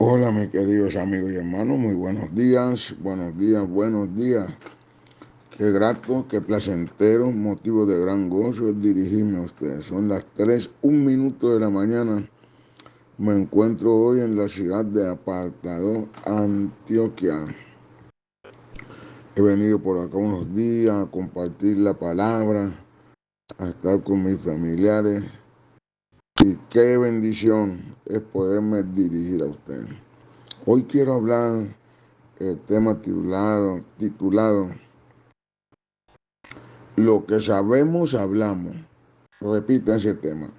Hola, mis queridos amigos y hermanos, muy buenos días, buenos días, buenos días. Qué grato, qué placentero, motivo de gran gozo es dirigirme a ustedes. Son las 3:01 de la mañana. Me encuentro hoy en la ciudad de Apartadó, Antioquia. He venido por acá unos días a compartir la palabra, a estar con mis familiares. Y qué bendición es poderme dirigir a ustedes. Hoy quiero hablar el tema titulado Lo que sabemos, hablamos. Repita ese tema.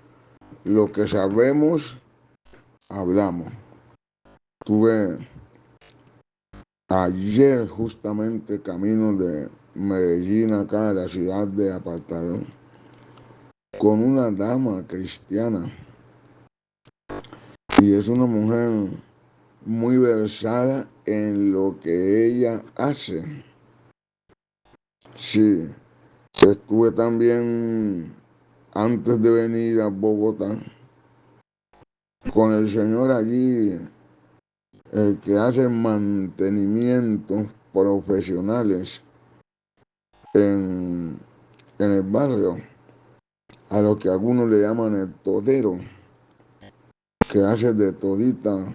Lo que sabemos, hablamos. Tuve ayer justamente camino de Medellín acá a la ciudad de Apartadó con una dama cristiana y es una mujer muy versada en lo que ella hace. Sí, estuve también antes de venir a Bogotá con el señor allí, el que hace mantenimientos profesionales en, en el barrio, a lo que algunos le llaman el todero, que hace de todita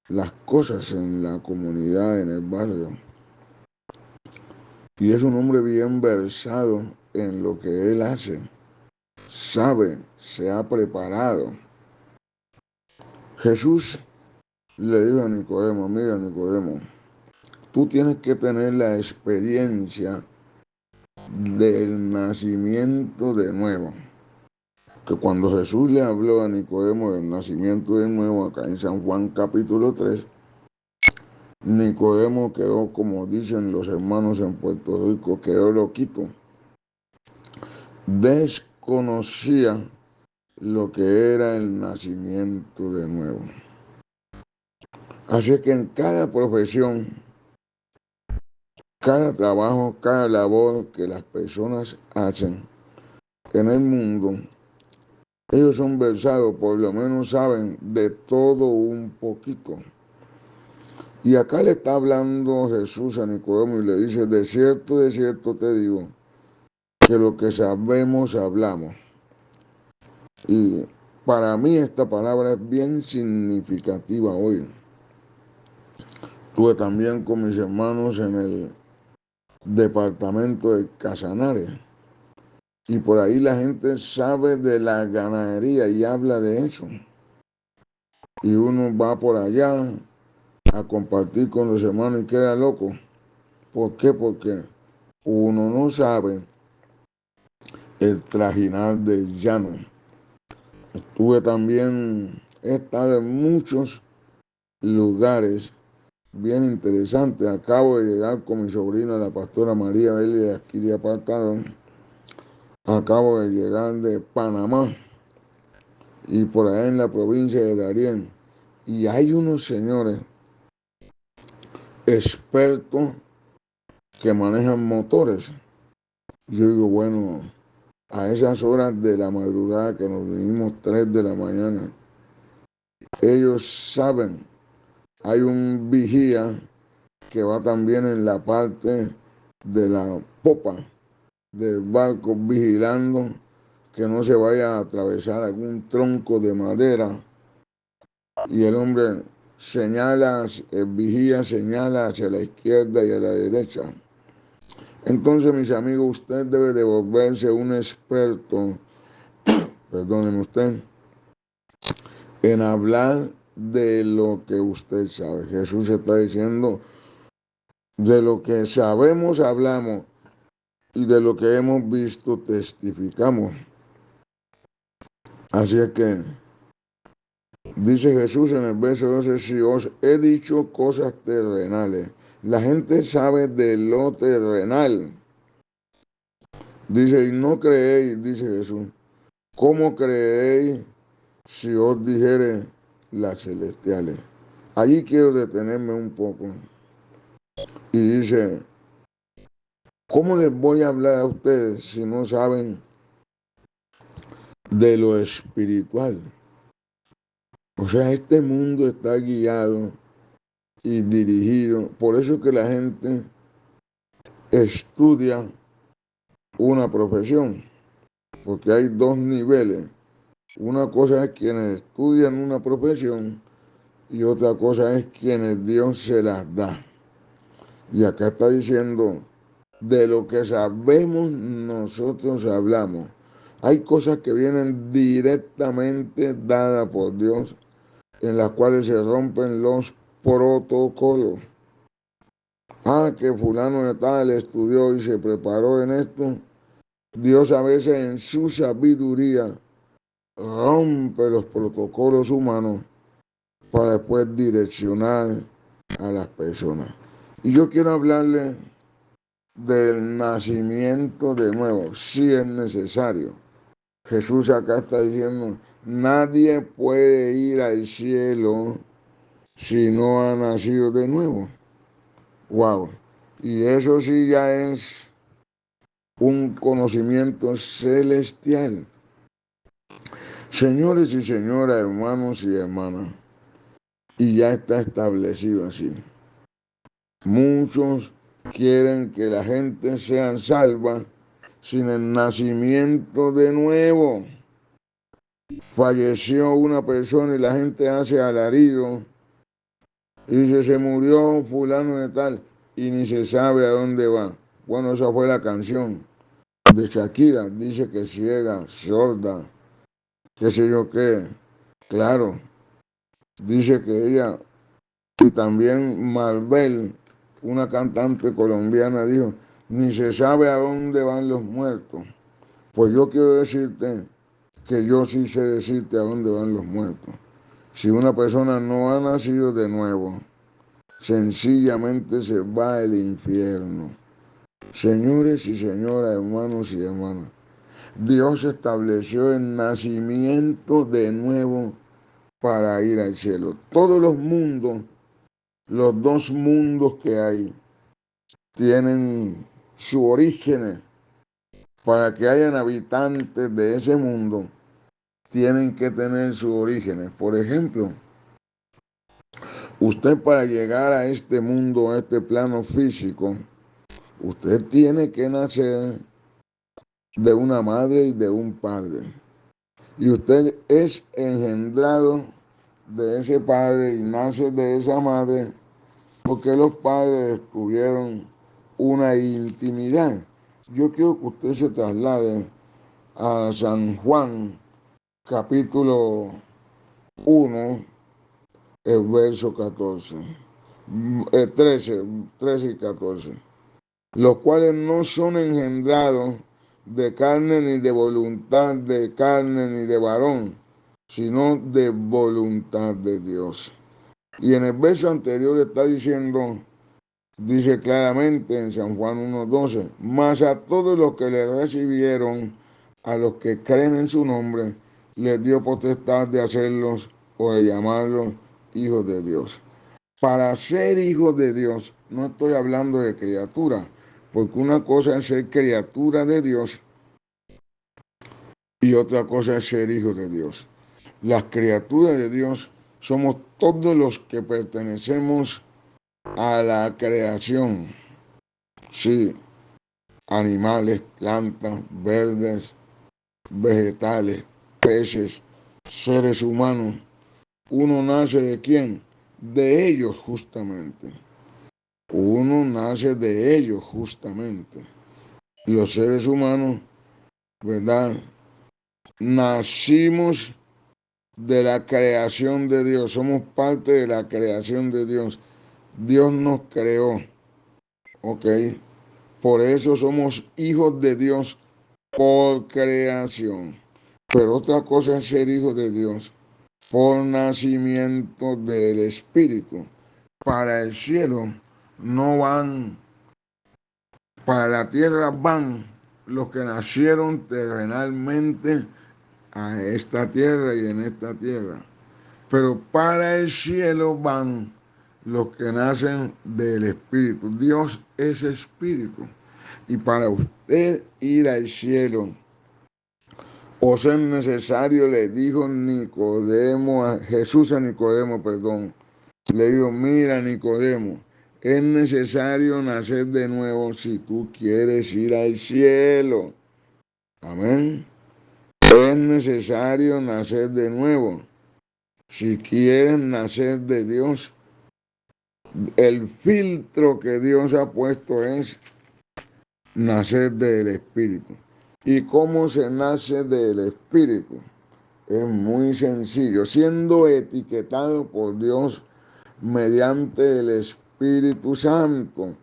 las cosas en la comunidad, en el barrio. Y es un hombre bien versado en lo que él hace. Sabe, se ha preparado. Jesús le dijo a Nicodemo: mira, Nicodemo, tú tienes que tener la experiencia del nacimiento de nuevo. Que cuando Jesús le habló a Nicodemo del nacimiento de nuevo, acá en San Juan capítulo 3, Nicodemo quedó, como dicen los hermanos en Puerto Rico, quedó loquito. Desconocía lo que era el nacimiento de nuevo. Así que en cada profesión, cada trabajo, cada labor que las personas hacen en el mundo, ellos son versados, por lo menos saben de todo un poquito. Y acá le está hablando Jesús a Nicodemo y le dice: de cierto te digo, que lo que sabemos hablamos. Y para mí esta palabra es bien significativa hoy. Estuve también con mis hermanos en el departamento de Casanares. Y por ahí la gente sabe de la ganadería y habla de eso. Y uno va por allá a compartir con los hermanos y queda loco. ¿Por qué? Porque uno no sabe el trajinar del llano. He estado en muchos lugares bien interesantes. Acabo de llegar con mi sobrina, la pastora María Belli, de aquí de Apartado. Acabo de llegar de Panamá y por allá en la provincia de Darién. Y hay unos señores expertos que manejan motores. Yo digo, bueno, a esas horas de la madrugada que nos vinimos 3 de la mañana, ellos saben. Hay un vigía que va también en la parte de la popa del barco vigilando que no se vaya a atravesar algún tronco de madera. Y el hombre señala, el vigía señala hacia la izquierda y a la derecha. Entonces, mis amigos, usted debe de volverse un experto, perdónenme usted, en hablar de lo que usted sabe. Jesús está diciendo: de lo que sabemos hablamos y de lo que hemos visto testificamos. Así es que dice Jesús en el verso 12: si os he dicho cosas terrenales. La gente sabe de lo terrenal. Dice: y no creéis, dice Jesús. ¿Cómo creéis si os dijere las celestiales? Allí quiero detenerme un poco. Y dice: ¿cómo les voy a hablar a ustedes si no saben de lo espiritual? O sea, este mundo está guiado y dirigido. Por eso es que la gente estudia una profesión, porque hay dos niveles. Una cosa es quienes estudian una profesión y otra cosa es quienes Dios se las da. Y acá está diciendo, de lo que sabemos nosotros hablamos. Hay cosas que vienen directamente dadas por Dios, en las cuales se rompen los protocolos. Que fulano de tal estudió y se preparó en esto. Dios a veces en su sabiduría rompe los protocolos humanos para después direccionar a las personas. Y yo quiero hablarle del nacimiento de nuevo, si es necesario. Jesús acá está diciendo, nadie puede ir al cielo si no ha nacido de nuevo. Wow. Y eso sí ya es un conocimiento celestial. Señores y señoras, hermanos y hermanas, y ya está establecido así. Muchos quieren que la gente sea salva sin el nacimiento de nuevo. Falleció una persona y la gente hace alarido y dice, se murió fulano de tal y ni se sabe a dónde va. Bueno, esa fue la canción de Shakira, dice que ciega, sorda, qué sé yo qué. Claro, dice que ella, y también Maribel, una cantante colombiana, dijo, ni se sabe a dónde van los muertos. Pues yo quiero decirte que yo sí sé decirte a dónde van los muertos. Si una persona no ha nacido de nuevo, sencillamente se va al infierno. Señores y señoras, hermanos y hermanas, Dios estableció el nacimiento de nuevo para ir al cielo. Todos los mundos, los dos mundos que hay, tienen su origen. Para que hayan habitantes de ese mundo, tienen que tener sus orígenes. Por ejemplo, usted para llegar a este mundo, a este plano físico, usted tiene que nacer de una madre y de un padre. Y usted es engendrado de ese padre y nace de esa madre porque los padres tuvieron una intimidad. Yo quiero que usted se traslade a San Juan, capítulo 1, el verso 14, 13 y 14, los cuales no son engendrados de carne ni de voluntad de carne ni de varón, sino de voluntad de Dios. Y en el verso anterior está diciendo, dice claramente en San Juan 1:12, mas a todos los que le recibieron, a los que creen en su nombre, les dio potestad de hacerlos o de llamarlos hijos de Dios. Para ser hijos de Dios, no estoy hablando de criatura, porque una cosa es ser criatura de Dios y otra cosa es ser hijos de Dios. Las criaturas de Dios somos todos los que pertenecemos a la creación. Sí, animales, plantas, verdes, vegetales, peces, seres humanos. ¿Uno nace de quién? De ellos justamente. Uno nace de ellos justamente. Los seres humanos, ¿verdad? Nacimos de la creación de Dios, somos parte de la creación de Dios. Dios nos creó, ¿ok? Por eso somos hijos de Dios por creación. Pero otra cosa es ser hijos de Dios por nacimiento del Espíritu. Para el cielo no van, para la tierra van los que nacieron terrenalmente a esta tierra y en esta tierra. Pero para el cielo van los que nacen del Espíritu. Dios es Espíritu. Y para usted ir al cielo, o ser necesario, le dijo Nicodemo, Jesús a Nicodemo, perdón, Le digo, mira, Nicodemo, es necesario nacer de nuevo si tú quieres ir al cielo. Amén. Es necesario nacer de nuevo. Si quieres nacer de Dios, el filtro que Dios ha puesto es nacer del Espíritu. ¿Y cómo se nace del Espíritu? Es muy sencillo, siendo etiquetado por Dios mediante el Espíritu Santo.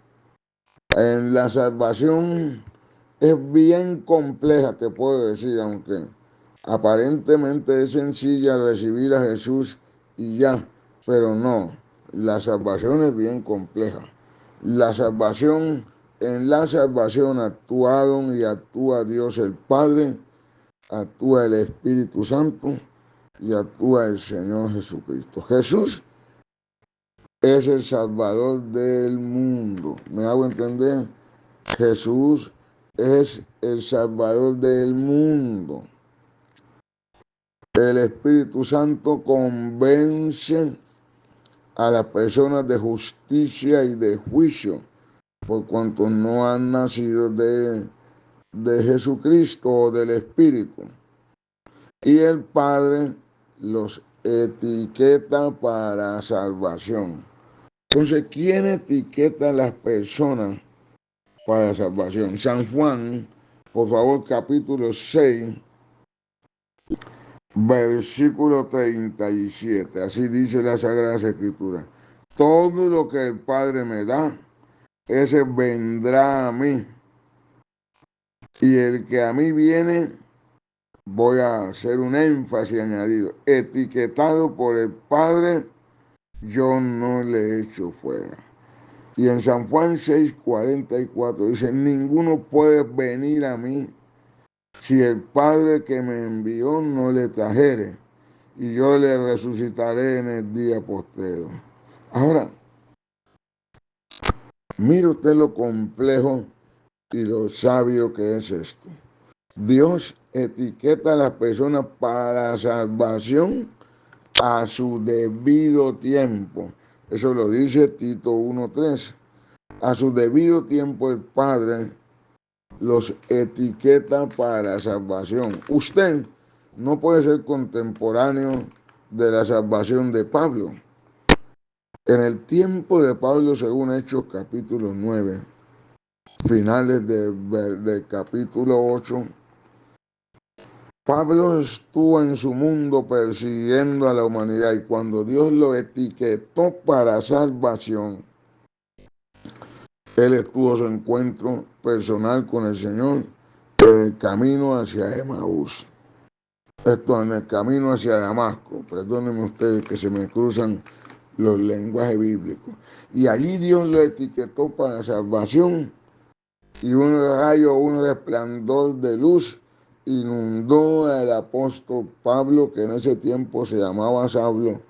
En la salvación es bien compleja, te puedo decir, aunque aparentemente es sencilla recibir a Jesús y ya, pero no, la salvación es bien compleja. La salvación, en la salvación actuaron y actúa Dios el Padre, actúa el Espíritu Santo y actúa el Señor Jesucristo. Jesús es el Salvador del mundo. ¿Me hago entender? Jesús es el Salvador del mundo. El Espíritu Santo convence a las personas de justicia y de juicio, por cuanto no han nacido de Jesucristo o del Espíritu. Y el Padre los etiqueta para salvación. Entonces, ¿quién etiqueta a las personas para salvación? San Juan, por favor, capítulo 6, versículo 37. Así dice la Sagrada Escritura. Todo lo que el Padre me da, ese vendrá a mí. Y el que a mí viene, voy a hacer un énfasis añadido, etiquetado por el Padre, yo no le echo fuera. Y en San Juan 6:44 dice, ninguno puede venir a mí si el Padre que me envió no le trajere, y yo le resucitaré en el día postrero. Ahora, mire usted lo complejo y lo sabio que es esto. Dios etiqueta a las personas para salvación a su debido tiempo. Eso lo dice Tito 1:3. A su debido tiempo el Padre los etiqueta para salvación. Usted no puede ser contemporáneo de la salvación de Pablo. En el tiempo de Pablo, según Hechos capítulo 9, finales del capítulo 8, Pablo estuvo en su mundo persiguiendo a la humanidad y cuando Dios lo etiquetó para salvación, él tuvo su encuentro personal con el Señor en el camino hacia Emaús. Esto en el camino hacia Damasco. Perdónenme ustedes que se me cruzan los lenguajes bíblicos. Y allí Dios lo etiquetó para salvación y un rayo, un resplandor de luz inundó al apóstol Pablo, que en ese tiempo se llamaba Saulo,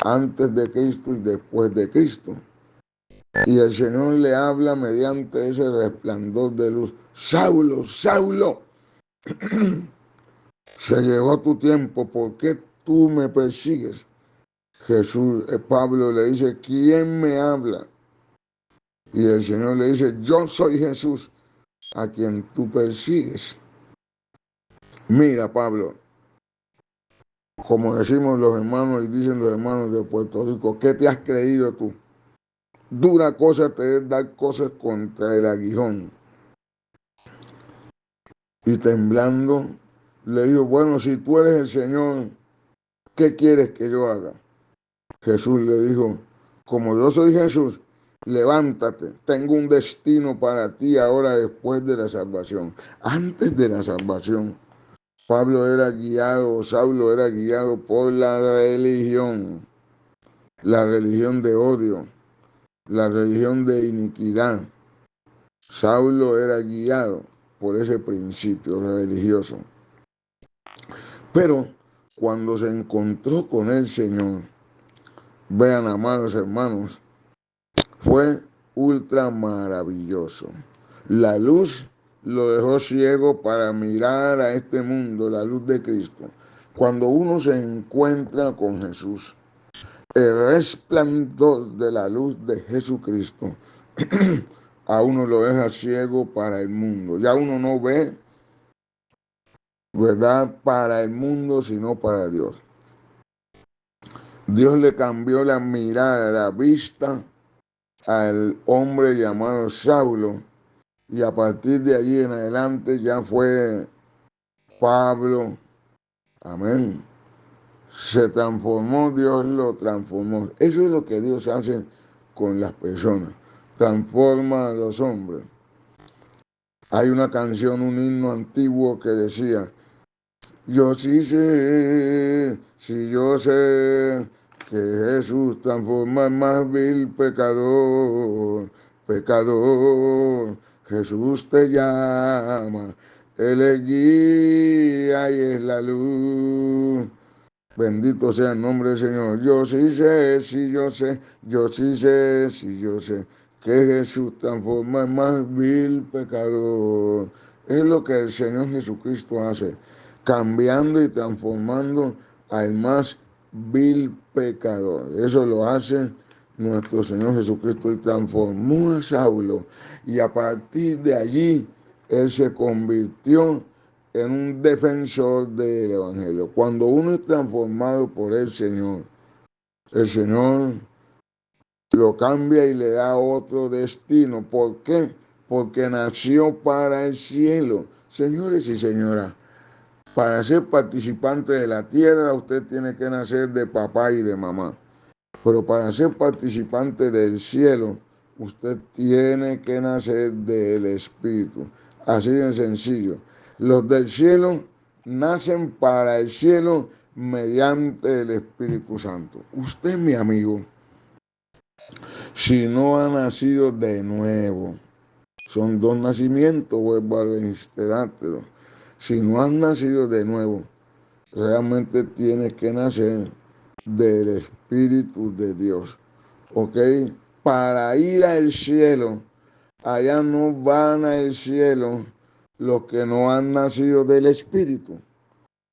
antes de Cristo y después de Cristo. Y el Señor le habla mediante ese resplandor de luz. Saulo, Saulo, se llegó tu tiempo, ¿por qué tú me persigues? Pablo le dice, ¿quién me habla? Y el Señor le dice, yo soy Jesús, a quien tú persigues. Mira, Pablo, como decimos los hermanos y dicen los hermanos de Puerto Rico, ¿qué te has creído tú? Dura cosa te es dar cosas contra el aguijón. Y temblando, le digo, bueno, si tú eres el Señor, ¿qué quieres que yo haga? Jesús le dijo, como yo soy Jesús, levántate, tengo un destino para ti ahora después de la salvación. Antes de la salvación, Saulo era guiado por la religión de odio, la religión de iniquidad. Saulo era guiado por ese principio religioso. Pero cuando se encontró con el Señor, vean, amados hermanos, fue ultra maravilloso. La luz lo dejó ciego para mirar a este mundo, la luz de Cristo. Cuando uno se encuentra con Jesús, el resplandor de la luz de Jesucristo a uno lo deja ciego para el mundo. Ya uno no ve, ¿verdad?, para el mundo, sino para Dios. Dios le cambió la mirada, la vista al hombre llamado Saulo, y a partir de allí en adelante ya fue Pablo. Amén. Se transformó, Dios lo transformó. Eso es lo que Dios hace con las personas. Transforma a los hombres. Hay una canción, un himno antiguo que decía: yo sí sé, si yo sé que Jesús transforma al más vil pecador, pecador. Jesús te llama, Él es guía y es la luz. Bendito sea el nombre del Señor. Yo sí sé, sí yo sé, yo sí sé, sí yo sé que Jesús transforma al más vil pecador. Es lo que el Señor Jesucristo hace, cambiando y transformando al más vil pecador. Eso lo hace nuestro Señor Jesucristo, y transformó a Saulo. Y a partir de allí, él se convirtió en un defensor del Evangelio. Cuando uno es transformado por el Señor lo cambia y le da otro destino. ¿Por qué? Porque nació para el cielo. Señores y señoras, para ser participante de la tierra, usted tiene que nacer de papá y de mamá. Pero para ser participante del cielo, usted tiene que nacer del Espíritu. Así de sencillo. Los del cielo nacen para el cielo mediante el Espíritu Santo. Usted, mi amigo, si no ha nacido de nuevo, son dos nacimientos, vuelvo a reiterártelo. Si no has nacido de nuevo, realmente tienes que nacer del Espíritu de Dios. ¿Ok? Para ir al cielo, allá no van al cielo los que no han nacido del Espíritu.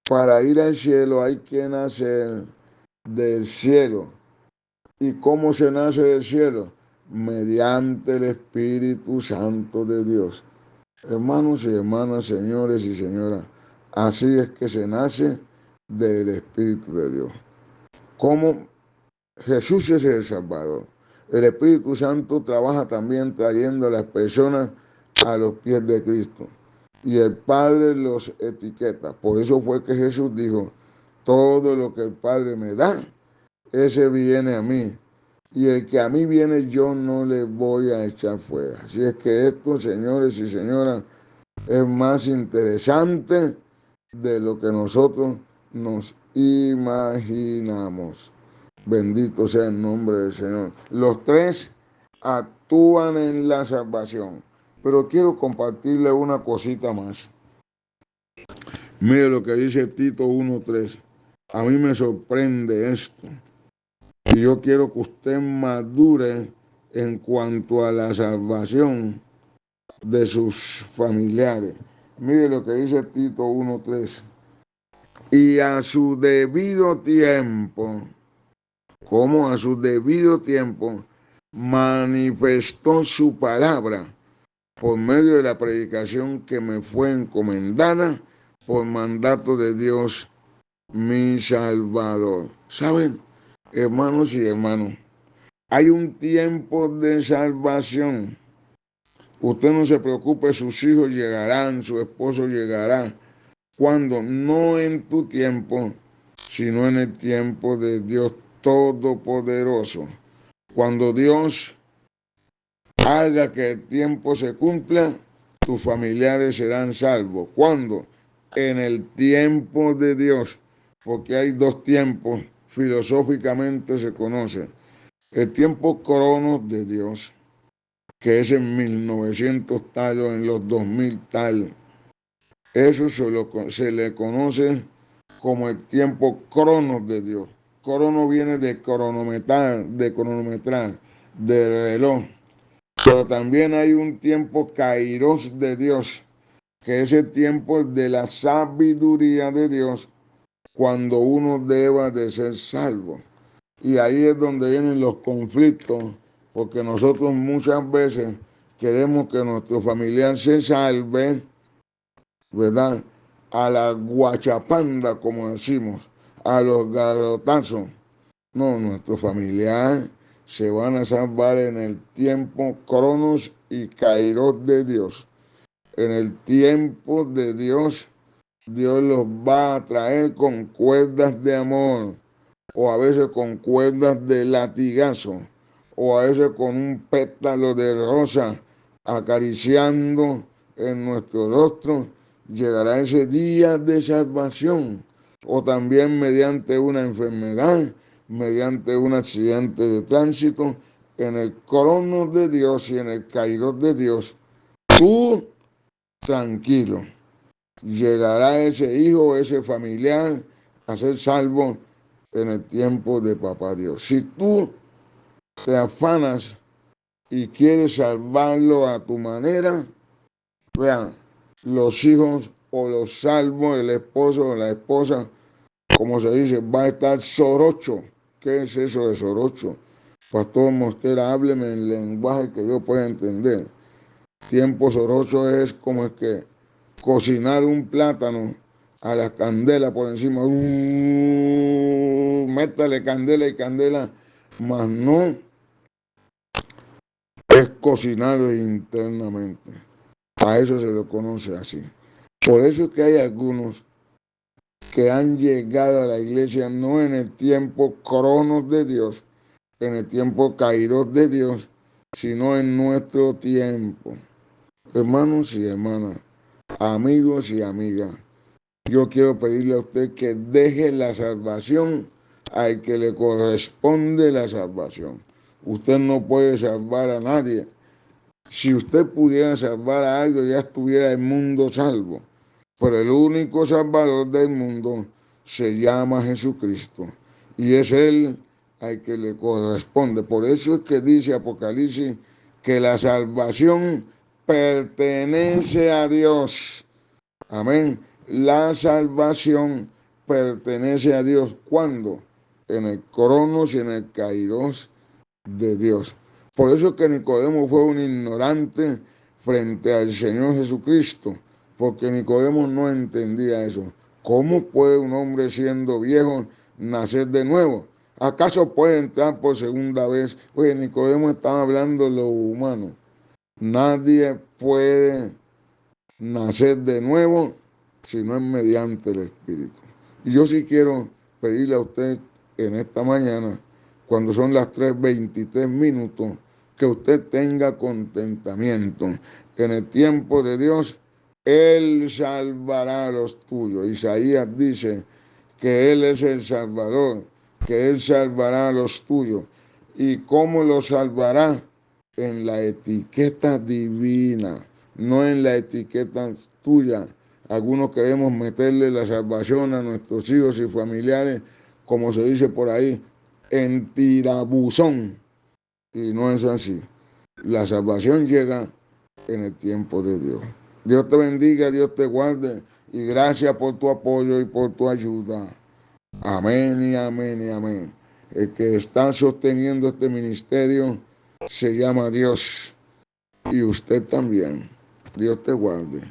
Para ir al cielo hay que nacer del cielo. ¿Y cómo se nace del cielo? Mediante el Espíritu Santo de Dios. Hermanos y hermanas, señores y señoras, así es que se nace del Espíritu de Dios. ¿Cómo? Jesús es el Salvador. El Espíritu Santo trabaja también trayendo a las personas a los pies de Cristo. Y el Padre los etiqueta. Por eso fue que Jesús dijo: todo lo que el Padre me da, ese viene a mí. Y el que a mí viene, yo no le voy a echar fuera. Así es que esto, señores y señoras, es más interesante de lo que nosotros nos imaginamos. Bendito sea el nombre del Señor. Los tres actúan en la salvación. Pero quiero compartirle una cosita más. Mire lo que dice Tito 1:3. A mí me sorprende esto. Y yo quiero que usted madure en cuanto a la salvación de sus familiares. Mire lo que dice Tito 1:3. Y a su debido tiempo, como a su debido tiempo, manifestó su palabra por medio de la predicación que me fue encomendada por mandato de Dios, mi Salvador. ¿Saben, hermanos y hermanos? Hay un tiempo de salvación. Usted no se preocupe, sus hijos llegarán, su esposo llegará. Cuando no en tu tiempo, sino en el tiempo de Dios Todopoderoso. Cuando Dios haga que el tiempo se cumpla, tus familiares serán salvos. ¿Cuándo? En el tiempo de Dios. Porque hay dos tiempos, filosóficamente se conoce. El tiempo cronos de Dios, que es en 1900 tal o en los 2000 tal. Eso se le conoce como el tiempo cronos de Dios. Crono viene de cronometrar, de reloj. Pero también hay un tiempo kairos de Dios, que es el tiempo de la sabiduría de Dios, cuando uno deba de ser salvo. Y ahí es donde vienen los conflictos, porque nosotros muchas veces queremos que nuestro familiar se salve, ¿verdad? A la guachapanda, como decimos, a los garrotazos. No, nuestro familiar se van a salvar en el tiempo cronos y kairos de Dios. En el tiempo de Dios, Dios los va a traer con cuerdas de amor, o a veces con cuerdas de latigazo, o a veces con un pétalo de rosa acariciando en nuestro rostro. Llegará ese día de salvación, o también mediante una enfermedad, mediante un accidente de tránsito, en el crono de Dios y en el kairos de Dios. Tú tranquilo, llegará ese hijo, ese familiar a ser salvo en el tiempo de papá Dios. Si tú te afanas y quieres salvarlo a tu manera, vean, los hijos o los salvos, el esposo o la esposa, como se dice, va a estar sorocho. ¿Qué es eso de sorocho? Pastor Mosquera, hábleme en lenguaje que yo pueda entender. Tiempo sorocho es como es que cocinar un plátano a la candela por encima, métale candela y candela, mas no es cocinado internamente. A eso se lo conoce así. Por eso es que hay algunos que han llegado a la iglesia no en el tiempo cronos de Dios, en el tiempo kairos de Dios, sino en nuestro tiempo. Hermanos y hermanas, amigos y amigas, yo quiero pedirle a usted que deje la salvación al que le corresponde la salvación. Usted no puede salvar a nadie. Si usted pudiera salvar a algo, ya estuviera el mundo salvo. Pero el único salvador del mundo se llama Jesucristo. Y es Él al que le corresponde. Por eso es que dice Apocalipsis que la salvación pertenece a Dios. Amén. La salvación pertenece a Dios. ¿Cuándo? En el cronos y en el kairos de Dios. Por eso es que Nicodemo fue un ignorante frente al Señor Jesucristo, porque Nicodemo no entendía eso. ¿Cómo puede un hombre siendo viejo nacer de nuevo? ¿Acaso puede entrar por segunda vez? Oye, Nicodemo estaba hablando de lo humano. Nadie puede nacer de nuevo si no es mediante el Espíritu. Y yo sí quiero pedirle a usted en esta mañana, cuando son las 3:23, que usted tenga contentamiento. En el tiempo de Dios, Él salvará a los tuyos. Isaías dice que Él es el Salvador, que Él salvará a los tuyos. ¿Y cómo los salvará? En la etiqueta divina, no en la etiqueta tuya. Algunos queremos meterle la salvación a nuestros hijos y familiares, como se dice por ahí, en tirabuzón. Y no es así. La salvación llega en el tiempo de Dios. Dios te bendiga, Dios te guarde y gracias por tu apoyo y por tu ayuda. Amén y amén y amén. El que está sosteniendo este ministerio se llama Dios y usted también. Dios te guarde.